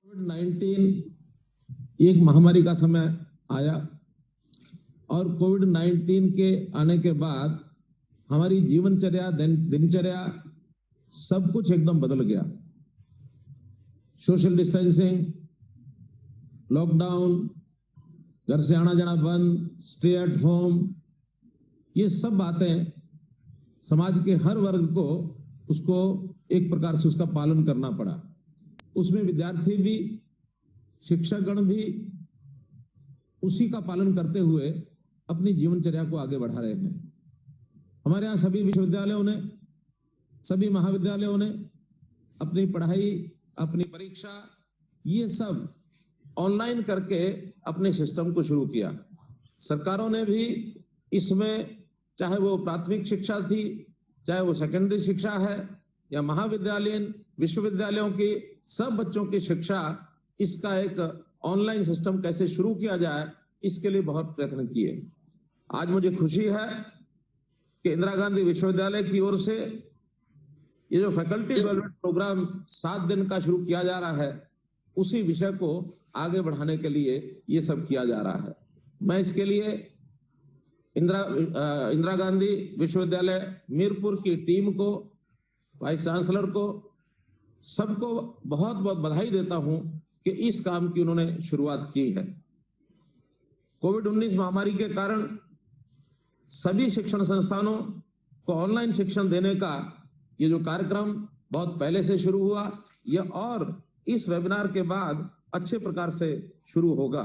कोविड-19 एक महामारी का समय आया और कोविड-19 के आने के बाद हमारी जीवनचर्या, दिनचर्या सब कुछ एकदम बदल गया। सोशल डिस्टेंसिंग, लॉकडाउन, घर से आना जाना बंद, स्टे एट होम, ये सब बातें समाज के हर वर्ग को उसको एक प्रकार से उसका पालन करना पड़ा। उसमें विद्यार्थी भी, शिक्षकगण भी उसी का पालन करते हुए अपनी जीवनचर्या को आगे बढ़ा रहे हैं। हमारे यहाँ सभी विश्वविद्यालयों ने, सभी महाविद्यालयों ने अपनी पढ़ाई, अपनी परीक्षा, ये सब ऑनलाइन करके अपने सिस्टम को शुरू किया। सरकारों ने भी इसमें, चाहे वो प्राथमिक शिक्षा थी, चाहे वो सेकेंडरी शिक्षा है या महाविद्यालयीन, विश्वविद्यालयों की, सब बच्चों की शिक्षा, इसका एक ऑनलाइन सिस्टम कैसे शुरू किया जाए, इसके लिए बहुत प्रयत्न किए। आज मुझे खुशी है कि इंदिरा गांधी विश्वविद्यालय की ओर से ये जो फैकल्टी डेवलपमेंट प्रोग्राम 7 दिन का शुरू किया जा रहा है, उसी विषय को आगे बढ़ाने के लिए ये सब किया जा रहा है। मैं इसके लिए इंदिरा गांधी विश्वविद्यालय मीरपुर की टीम को, वाइस चांसलर को, सबको बहुत बहुत बधाई देता हूं कि इस काम की उन्होंने शुरुआत की है। कोविड-19 महामारी के कारण सभी शिक्षण संस्थानों को ऑनलाइन शिक्षण देने का ये जो कार्यक्रम बहुत पहले से शुरू हुआ, यह और इस वेबिनार के बाद अच्छे प्रकार से शुरू होगा।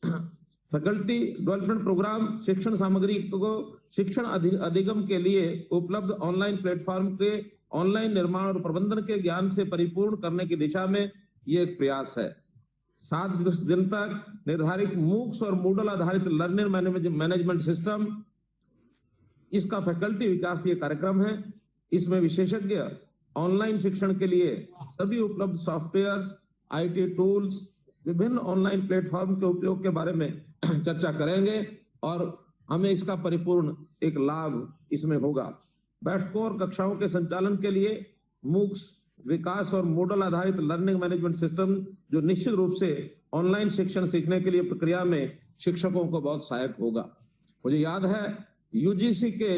फैकल्टी डेवलपमेंट प्रोग्राम शिक्षण सामग्री को शिक्षण अधिगम के लिए उपलब्ध ऑनलाइन प्लेटफॉर्म के ऑनलाइन निर्माण और प्रबंधन के ज्ञान से परिपूर्ण करने की दिशा में ये एक प्रयास है। 7 दिन तक निर्धारित मूक्स और मूडल आधारित लर्निंग मैनेजमेंट सिस्टम, इसका फैकल्टी विकास ये कार्यक्रम है। इसमें विशेषज्ञ ऑनलाइन शिक्षण के लिए सभी उपलब्ध सॉफ्टवेयर्स, आईटी टूल्स, विभिन्न ऑनलाइन प्लेटफॉर्म के उपयोग के बारे में चर्चा करेंगे और हमें इसका परिपूर्ण एक लाभ इसमें होगा। बैठकों और कक्षाओं के संचालन के लिए मूक्स विकास और मॉडल आधारित लर्निंग मैनेजमेंट सिस्टम, जो निश्चित रूप से ऑनलाइन शिक्षण सीखने के लिए प्रक्रिया में शिक्षकों को बहुत सहायक होगा। मुझे याद है यूजीसी के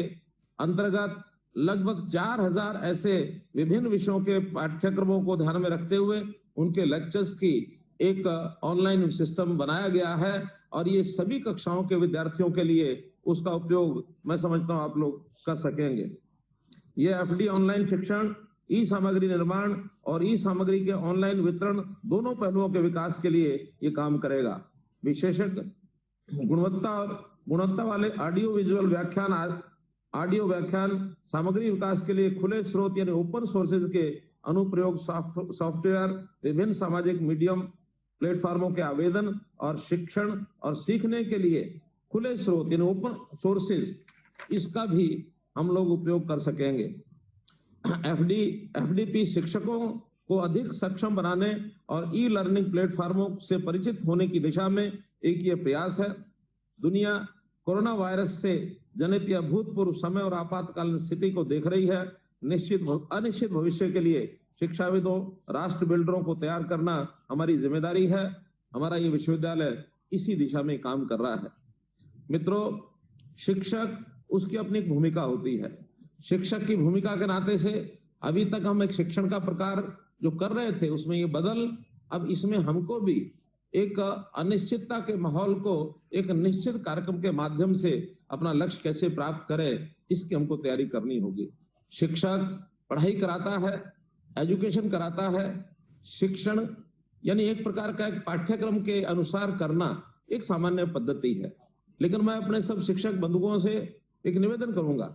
अंतर्गत लगभग 4000 ऐसे विभिन्न विषयों के पाठ्यक्रमों को ध्यान में रखते हुए उनके लेक्चर्स की एक ऑनलाइन सिस्टम बनाया गया है और ये सभी कक्षाओं के विद्यार्थियों के लिए उसका उपयोग मैं समझता हूं आप लोग कर सकेंगे। ये एफडी ऑनलाइन शिक्षण, ई सामग्री निर्माण और ई सामग्री के ऑनलाइन वितरण, दोनों पहलुओं के विकास के लिए ये काम करेगा। विशेषज्ञ गुणवत्ता वाले ऑडियो विजुअल ऑडियो व्याख्यान सामग्री विकास के लिए खुले स्रोत यानी ओपन सोर्सेज के अनुप्रयोग सॉफ्टवेयर, विभिन्न सामाजिक मीडियम प्लेटफॉर्मों के आवेदन और शिक्षण और सीखने के लिए खुले स्रोत यानी ओपन सोर्सेज, इसका भी हम लोग उपयोग कर सकेंगे। एफडीपी शिक्षकों को अधिक सक्षम बनाने और ई लर्निंग प्लेटफॉर्मों से परिचित होने की दिशा में एक ये प्रयास है। दुनिया कोरोना वायरस से जनित या भूतपूर्व समय और आपातकालीन स्थिति को देख रही है। अनिश्चित भविष्य के लिए शिक्षाविदों, राष्ट्र बिल्डरों को तैयार करना हमारी जिम्मेदारी है। हमारा ये विश्वविद्यालय इसी दिशा में काम कर रहा है। मित्रों, शिक्षक, उसकी अपनी एक भूमिका होती है। शिक्षक की भूमिका के नाते से अभी तक हम एक शिक्षण का प्रकार जो कर रहे थे उसमें ये बदल, अब इसमें हमको भी एक अनिश्चितता के माहौल को एक निश्चित कार्यक्रम के माध्यम से अपना लक्ष्य कैसे प्राप्त करें, इसकी हमको तैयारी करनी होगी। शिक्षक पढ़ाई कराता है, एजुकेशन कराता है। शिक्षण यानी एक प्रकार का एक पाठ्यक्रम के अनुसार करना एक सामान्य पद्धति है, लेकिन मैं अपने सब शिक्षक बंधुओं से एक निवेदन करूंगा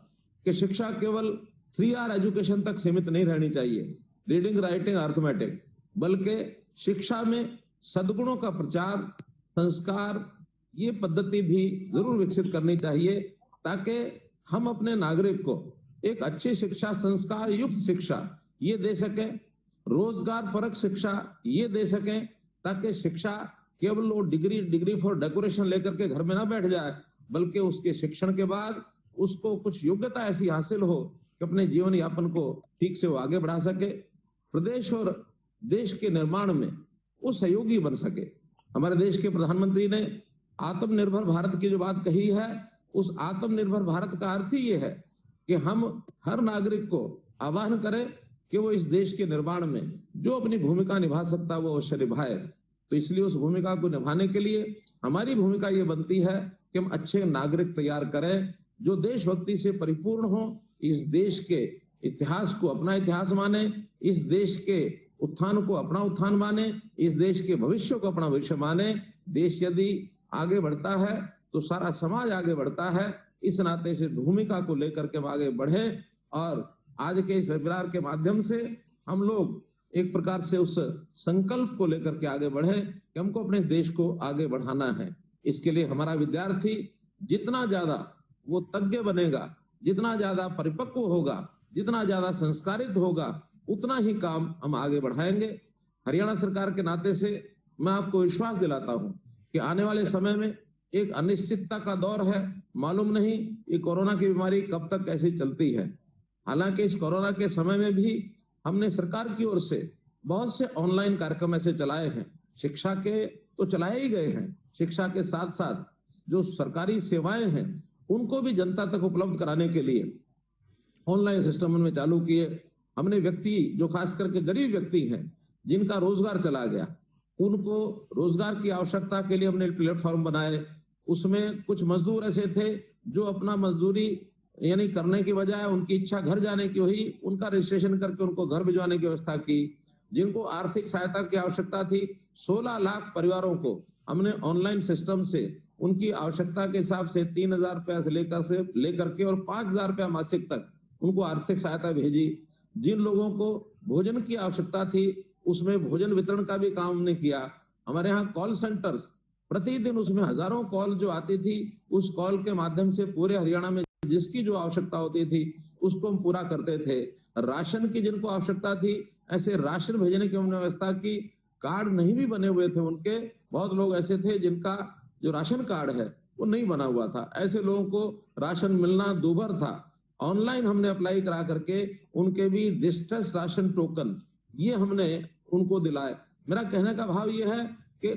कि शिक्षा केवल 3R एजुकेशन तक सीमित नहीं रहनी चाहिए, रीडिंग, राइटिंग, अर्थमेटिक, बल्कि शिक्षा में सद्गुणों का प्रचार, संस्कार, ये पद्धति भी जरूर विकसित करनी चाहिए ताकि हम अपने नागरिक को एक अच्छी शिक्षा, संस्कार युक्त शिक्षा ये दे सकें, रोजगार परक शिक्षा ये दे सकें, ताकि शिक्षा केवल वो डिग्री फॉर डेकोरेशन लेकर के घर में ना बैठ जाए, बल्कि उसके शिक्षण के बाद उसको कुछ योग्यता ऐसी हासिल हो कि अपने जीवन यापन को ठीक से वो आगे बढ़ा सके। प्रदेश और देश के निर्माण में वो सहयोगी बन सके। हमारे देश के प्रधानमंत्री ने आत्मनिर्भर भारत की जो बात कही है, उस आत्मनिर्भर भारत का अर्थ ही ये है कि हम हर नागरिक को आह्वान करें कि वो इस देश के निर्माण में जो अपनी भूमिका निभा सकता है वो अवश्य निभाए। तो इसलिए उस भूमिका को निभाने के लिए हमारी भूमिका ये बनती है कि हम अच्छे नागरिक तैयार करें जो देशभक्ति से परिपूर्ण हो, इस देश के इतिहास को अपना इतिहास माने, इस देश के उत्थान को अपना उत्थान माने, इस देश के भविष्य को अपना भविष्य माने। देश यदि आगे बढ़ता है तो सारा समाज आगे बढ़ता है। इस नाते से भूमिका को लेकर के आगे बढ़े और आज के इस वेबिनार के माध्यम से हम लोग एक प्रकार से उस संकल्प को लेकर के आगे बढ़े कि हमको अपने देश को आगे बढ़ाना है। इसके लिए हमारा विद्यार्थी जितना ज्यादा वो तज्ञ बनेगा, जितना ज्यादा परिपक्व होगा, जितना ज्यादा संस्कारित होगा, उतना ही काम हम आगे बढ़ाएंगे। हरियाणा सरकार के नाते से मैं आपको विश्वास दिलाता हूं कि आने वाले समय में एक अनिश्चितता का दौर है। मालूम नहीं ये कोरोना की बीमारी कब तक कैसी चलती है। हालांकि इस कोरोना के समय में भी हमने सरकार की ओर से बहुत से ऑनलाइन कार्यक्रम ऐसे चलाए हैं। शिक्षा के तो चलाए ही गए हैं, शिक्षा के साथ साथ जो सरकारी सेवाएं हैं उनको भी जनता तक उपलब्ध कराने के लिए ऑनलाइन सिस्टम में चालू किए। हमने व्यक्ति जो खास करके गरीब व्यक्ति हैं जिनका रोजगार चला गया, उनको रोजगार की आवश्यकता के लिए हमने प्लेटफॉर्म बनाए। उसमें कुछ मजदूर ऐसे थे जो अपना मजदूरी यानी करने की बजाय उनकी इच्छा घर जाने की हुई, उनका रजिस्ट्रेशन करके उनको घर भिजवाने की व्यवस्था की। जिनको आर्थिक सहायता की आवश्यकता थी, 16 लाख परिवारों को हमने ऑनलाइन सिस्टम से उनकी आवश्यकता के हिसाब से 3,000 रुपया से लेकर के और 5,000 रुपया मासिक तक उनको आर्थिक सहायता भेजी। जिन लोगों को भोजन की आवश्यकता थी उसमें भोजन वितरण का भी काम हमने किया। हमारे यहाँ कॉल सेंटर्स प्रतिदिन उसमें हजारों कॉल जो आती थी, उस कॉल के माध्यम से पूरे हरियाणा में जिसकी जो आवश्यकता होती थी उसको हम पूरा करते थे। राशन की जिनको आवश्यकता थी ऐसे राशन भेजने की हमने व्यवस्था की। कार्ड नहीं भी बने हुए थे उनके, बहुत लोग ऐसे थे जिनका जो राशन कार्ड है वो नहीं बना हुआ था, ऐसे लोगों को राशन मिलना दूभर था। ऑनलाइन हमने अप्लाई करा करके उनके भी डिस्ट्रेस राशन टोकन ये हमने उनको दिलाए। मेरा कहने का भाव ये है कि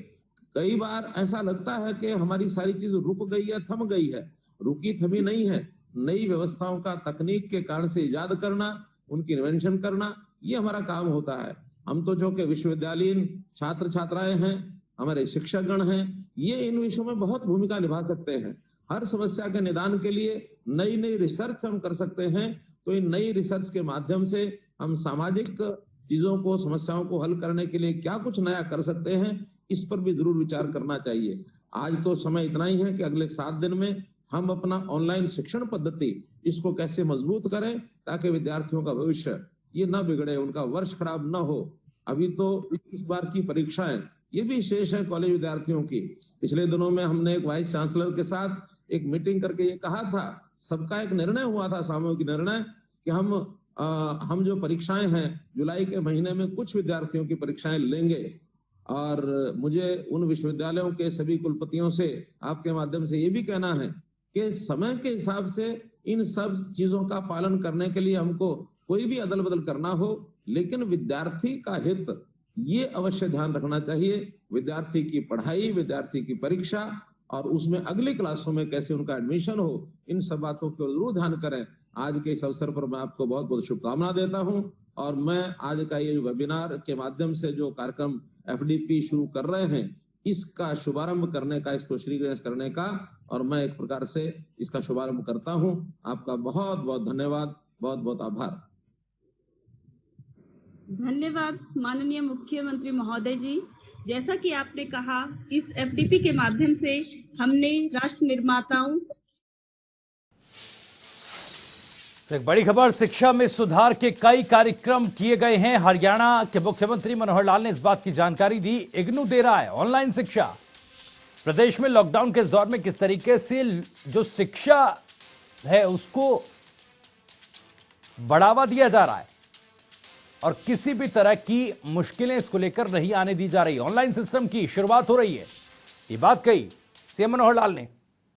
कई बार ऐसा लगता है कि हमारी सारी चीज रुक गई है, थम गई है। रुकी थमी नहीं है। नई व्यवस्थाओं का तकनीक के कारण से इजाद करना, उनकी इन्वेंशन करना, ये हमारा काम होता है। हम तो जो कि विश्वविद्यालयीन छात्र छात्राएं हैं, हमारे शिक्षकगण हैं, ये इन विषयों में बहुत भूमिका निभा सकते हैं। हर समस्या के निदान के लिए नई नई रिसर्च हम कर सकते हैं। तो इन नई रिसर्च के माध्यम से हम सामाजिक चीजों को, समस्याओं को हल करने के लिए क्या कुछ नया कर सकते हैं, इस पर भी जरूर विचार करना चाहिए। आज तो समय इतना ही है कि अगले 7 दिन में हम अपना ऑनलाइन शिक्षण पद्धति इसको कैसे मजबूत करें ताकि विद्यार्थियों का भविष्य ये ना बिगड़े, उनका वर्ष खराब ना हो। अभी तो इस बार की परीक्षाएं ये भी शेष है कॉलेज विद्यार्थियों की। पिछले दिनों में हमने एक वाइस चांसलर के साथ एक मीटिंग करके ये कहा था, सबका एक निर्णय हुआ था, सामूहिक निर्णय, कि हम जो परीक्षाएं हैं जुलाई के महीने में कुछ विद्यार्थियों की परीक्षाएं लेंगे। और मुझे उन विश्वविद्यालयों के सभी कुलपतियों से आपके माध्यम से ये भी कहना है कि समय के हिसाब से इन सब चीजों का पालन करने के लिए हमको कोई भी अदल बदल करना हो, लेकिन विद्यार्थी का हित ये अवश्य ध्यान रखना चाहिए। विद्यार्थी की पढ़ाई, विद्यार्थी की परीक्षा और उसमें अगली क्लासों में कैसे उनका एडमिशन हो, इन सब बातों को जरूर ध्यान करें। आज के इस अवसर पर मैं आपको बहुत बहुत शुभकामना देता हूं और मैं आज का ये वेबिनार के माध्यम से जो कार्यक्रम एफडीपी शुरू कर रहे हैं इसका शुभारंभ करने का, इसको श्री गणेश करने का, और मैं एक प्रकार से इसका शुभारंभ करता हूं। आपका बहुत बहुत धन्यवाद, बहुत बहुत आभार। धन्यवाद माननीय मुख्यमंत्री महोदय जी। जैसा कि आपने कहा, इस एफडीपी के माध्यम से हमने राष्ट्र निर्माताओं। एक बड़ी खबर, शिक्षा में सुधार के कई कार्यक्रम किए गए हैं। हरियाणा के मुख्यमंत्री मनोहर लाल ने इस बात की जानकारी दी। इग्नू दे रहा है ऑनलाइन शिक्षा। प्रदेश में लॉकडाउन के इस दौर में किस तरीके से जो शिक्षा है उसको बढ़ावा दिया जा रहा है और किसी भी तरह की मुश्किलें इसको लेकर नहीं आने दी जा रही। ऑनलाइन सिस्टम की शुरुआत हो रही है, ये बात कही सीएम मनोहर लाल ने।